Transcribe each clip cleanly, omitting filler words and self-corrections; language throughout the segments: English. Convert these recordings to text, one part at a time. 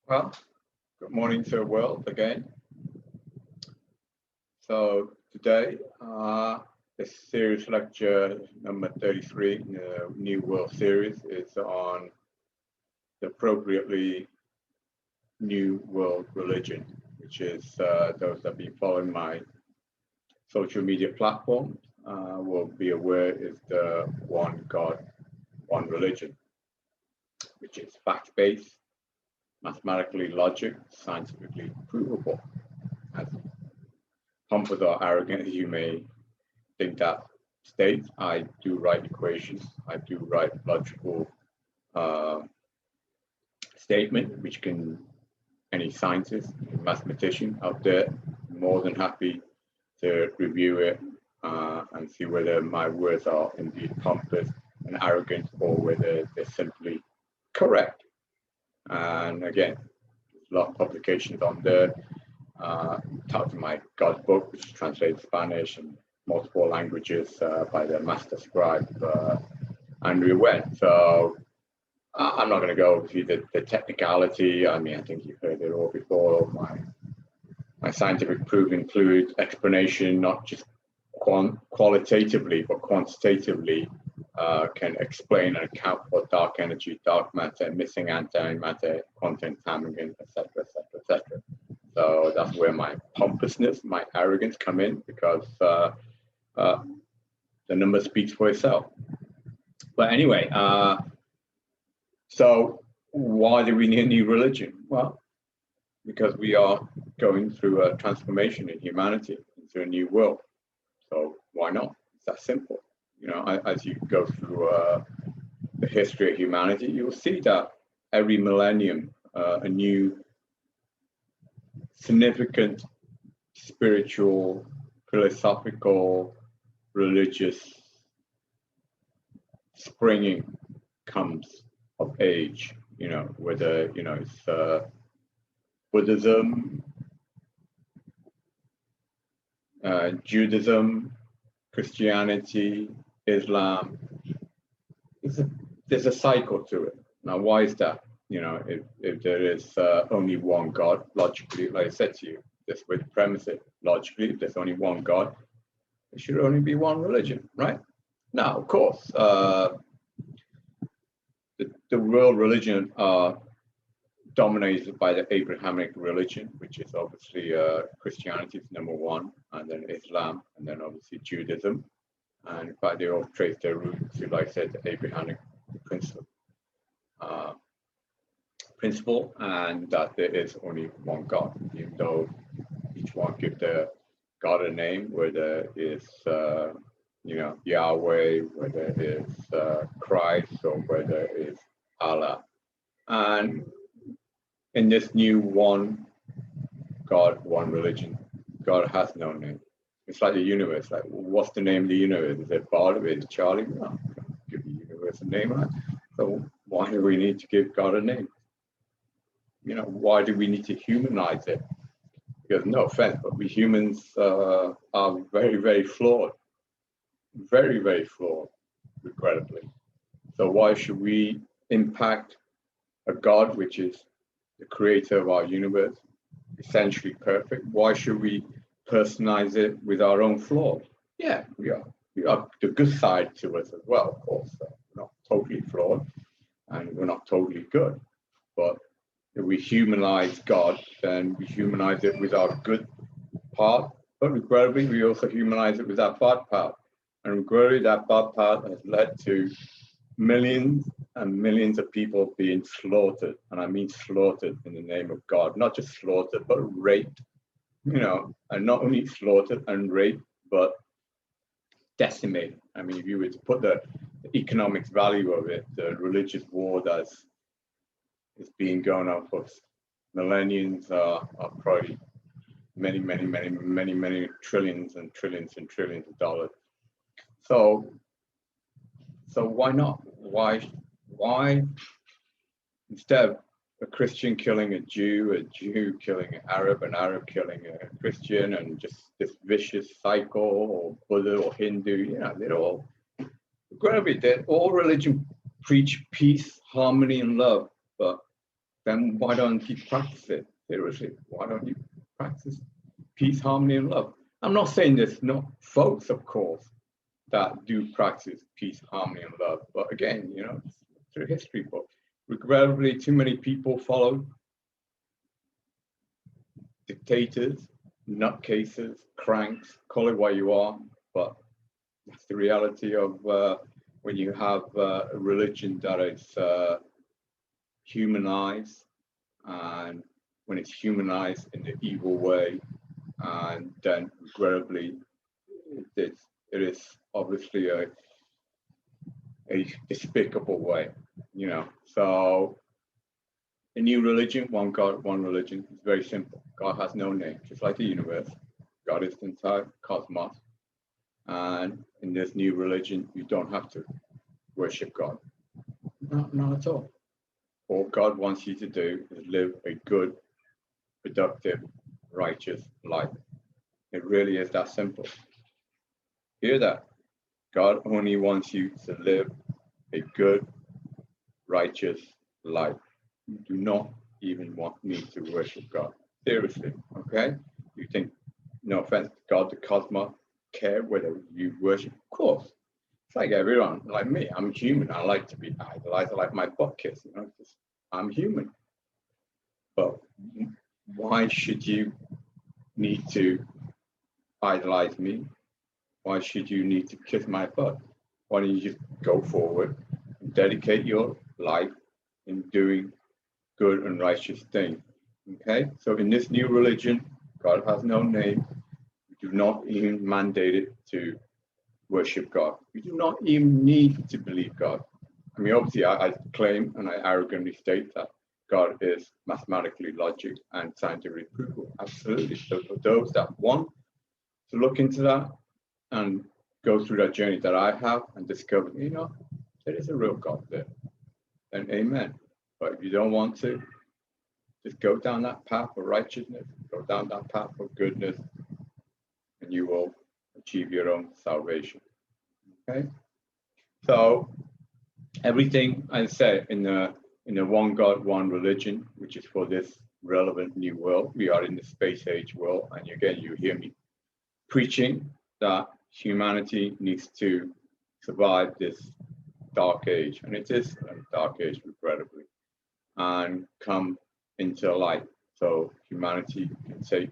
Well, good morning to the world again. So today, this series lecture number 33 in the New World series is on the appropriately New World religion, which is those that have been following my social media platforms will be aware is the one God, one religion, which is fact-based, mathematically logic, scientifically provable. As pompous or arrogant as you may think that state, I do write equations, I do write logical statement, which can any scientist, mathematician out there, more than happy to review it and see whether my words are indeed pompous and arrogant or whether they're simply correct. And again, there's a lot of publications on there. Out of my God book, which is translated Spanish and multiple languages by the master scribe, Andrew Wen. So I'm not going to go through the technicality. I mean, I think you've heard it all before. My scientific proof includes explanation, not just qualitatively, but quantitatively, can explain and account for dark energy, dark matter, missing antimatter, quantum entanglement, etc., etc., etc. So that's where my pompousness, my arrogance come in, because the number speaks for itself. But anyway, so why do we need a new religion? Well, because we are going through a transformation in humanity into a new world. So why not? It's that simple. You know, as you go through the history of humanity, you'll see that every millennium, a new significant spiritual, philosophical, religious springing comes of age, you know, whether, you know, it's Buddhism, Judaism, Christianity, Islam. There's a cycle to it. Now, why is that? You know, if there is only one God, logically, like I said to you, this way to premise it, logically, if there's only one God, there should only be one religion, right? Now, of course, the world religion are dominated by the Abrahamic religion, which is obviously Christianity is number one, and then Islam, and then obviously Judaism. And in fact, they all trace their roots to, like I said, the Abrahamic principle, and that there is only one God, even though each one give the God a name, whether it's you know, Yahweh, whether it's Christ, or whether it's Allah. And in this new one God, one religion, God has no name. It's like the universe. Like, what's the name of the universe? Is it Bartleby? Is it Charlie? No, give the universe a name. Right? So why do we need to give God a name? You know, why do we need to humanize it? Because no offense, but we humans are very, very flawed. Very, very flawed, regrettably. So why should we impact a God which is the creator of our universe, essentially perfect? Why should we personalize it with our own flaws? Yeah, we are the good side to us as well, of course. So we're not totally flawed and we're not totally good. But if we humanize God, then we humanize it with our good part, but regrettably, we also humanize it with our bad part. And regrettably, that bad part has led to millions and millions of people being slaughtered. And I mean slaughtered in the name of God, not just slaughtered, but raped, you know, and not only slaughtered and raped, but decimated. I mean, if you were to put the economic value of it, the religious war that's been going on for millenniums are probably many, many, many, many, many trillions and trillions and trillions of dollars. So why not? Why instead of a Christian killing a Jew killing an Arab killing a Christian, and just this vicious cycle, or Buddha or Hindu, you know, they're all religion preach peace, harmony, and love, but then why don't you practice it? Seriously, why don't you practice peace, harmony, and love? I'm not saying there's not folks, of course, that do practice peace, harmony, and love. But again, you know, through history, but regrettably, too many people follow dictators, nutcases, cranks, call it what you are, but that's the reality of when you have a religion that is humanized, and when it's humanized in the evil way, and then regrettably, it is obviously a despicable way, you know. So a new religion, one God, one religion, is very simple. God has no name, just like the universe. God is the entire cosmos. And in this new religion, you don't have to worship God. Not at all. All God wants you to do is live a good, productive, righteous life. It really is that simple. Hear that? God only wants you to live a good, righteous life. You do not even need to worship God. Seriously, okay? You think, no offense, God, the cosmos, care whether you worship? Of course. It's like everyone, like me. I'm human. I like to be idolized. I like my butt kiss. You know, I'm human. But why should you need to idolize me? Why should you need to kiss my butt? Why don't you just go forward and dedicate your life in doing good and righteous things? Okay? So in this new religion, God has no name. We do not even mandate it to worship God. We do not even need to believe God. I mean, obviously, I claim and I arrogantly state that God is mathematically logic and scientifically provable. Absolutely. So for those that want to look into that and go through that journey that I have and discover, you know, there is a real God there, then amen. But if you don't want to, just go down that path of righteousness, go down that path of goodness, and you will achieve your own salvation. Okay? So everything I say in the one God, one religion, which is for this relevant new world. We are in the space age world, and again, you hear me preaching that humanity needs to survive this dark age, and it is a dark age, regrettably, and come into light. So humanity can take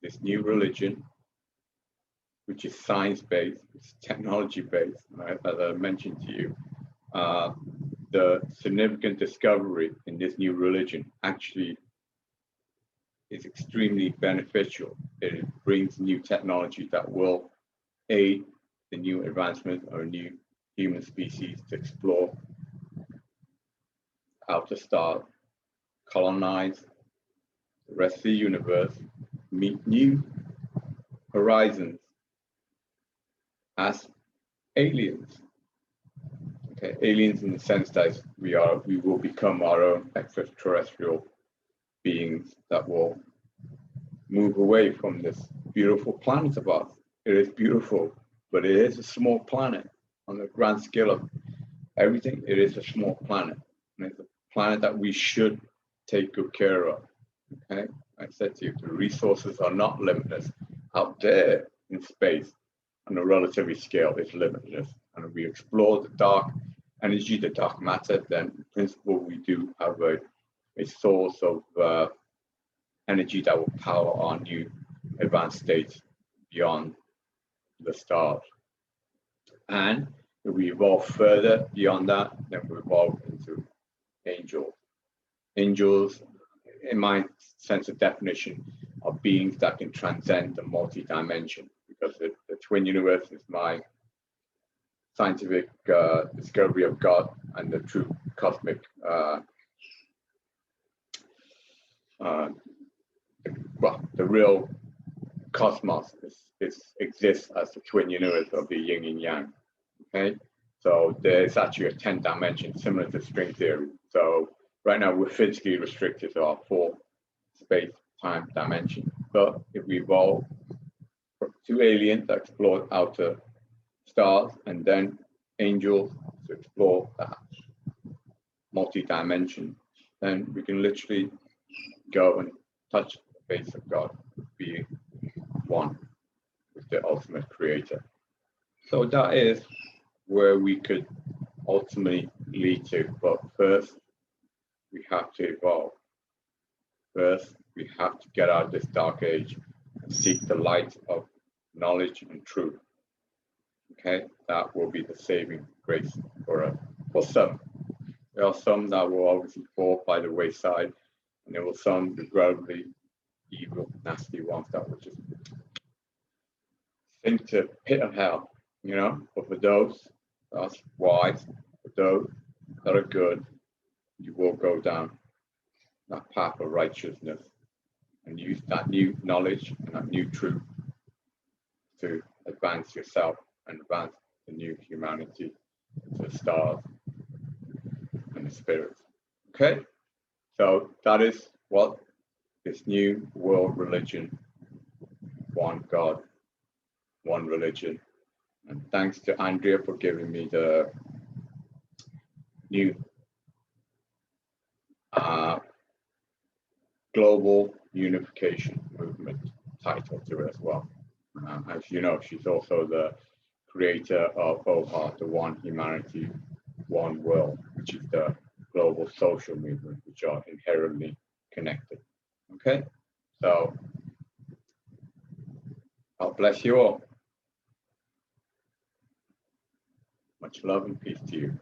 this new religion, which is science-based, it's technology-based, right? As I mentioned to you, the significant discovery in this new religion actually is extremely beneficial. It brings new technology that will aid the new advancement of a new human species to explore outer stars, colonize the rest of the universe, meet new horizons as aliens. Okay, aliens in the sense that we will become our own extraterrestrial beings that will move away from this beautiful planet of ours. It is beautiful, but it is a small planet on the grand scale of everything. It is a small planet, and it's a planet that we should take good care of. Okay, I said to you, the resources are not limitless. Out there in space, on a relativity scale, is limitless. And if we explore the dark energy, the dark matter, then in principle we do have a source of energy that will power our new advanced states beyond the stars. And if we evolve further beyond that, then we evolve into angels. Angels, in my sense of definition, are beings that can transcend the multi-dimension, because the twin universe is my scientific discovery of God and the true cosmic the real cosmos exists as the twin universe of the yin and yang. Okay, so there's actually a 10 dimension similar to string theory. So right now we're physically restricted to our 4 space-time dimension. But if we evolve to aliens that explore outer stars, and then angels to explore that multi-dimension, then we can literally go and touch the face of God, be one with the ultimate creator. So that is where we could ultimately lead to. But first, we have to evolve. First, we have to get out of this dark age and seek the light of knowledge and truth. Okay, that will be the saving grace for some. There are some that will obviously fall by the wayside, and there will some regrettably evil, nasty ones that will just sink to pit of hell, you know. But for those that's wise, for those that are good, you will go down that path of righteousness and use that new knowledge and that new truth to advance yourself and advance the new humanity to the stars and the spirits. Okay, so that is what this new world religion, one God, one religion. And thanks to Andrea for giving me the new global unification movement title to it as well. As you know, she's also the creator of OGOR, the One Humanity, One World, which is the global social movement, which are inherently connected. Okay, so God bless you all. Much love and peace to you.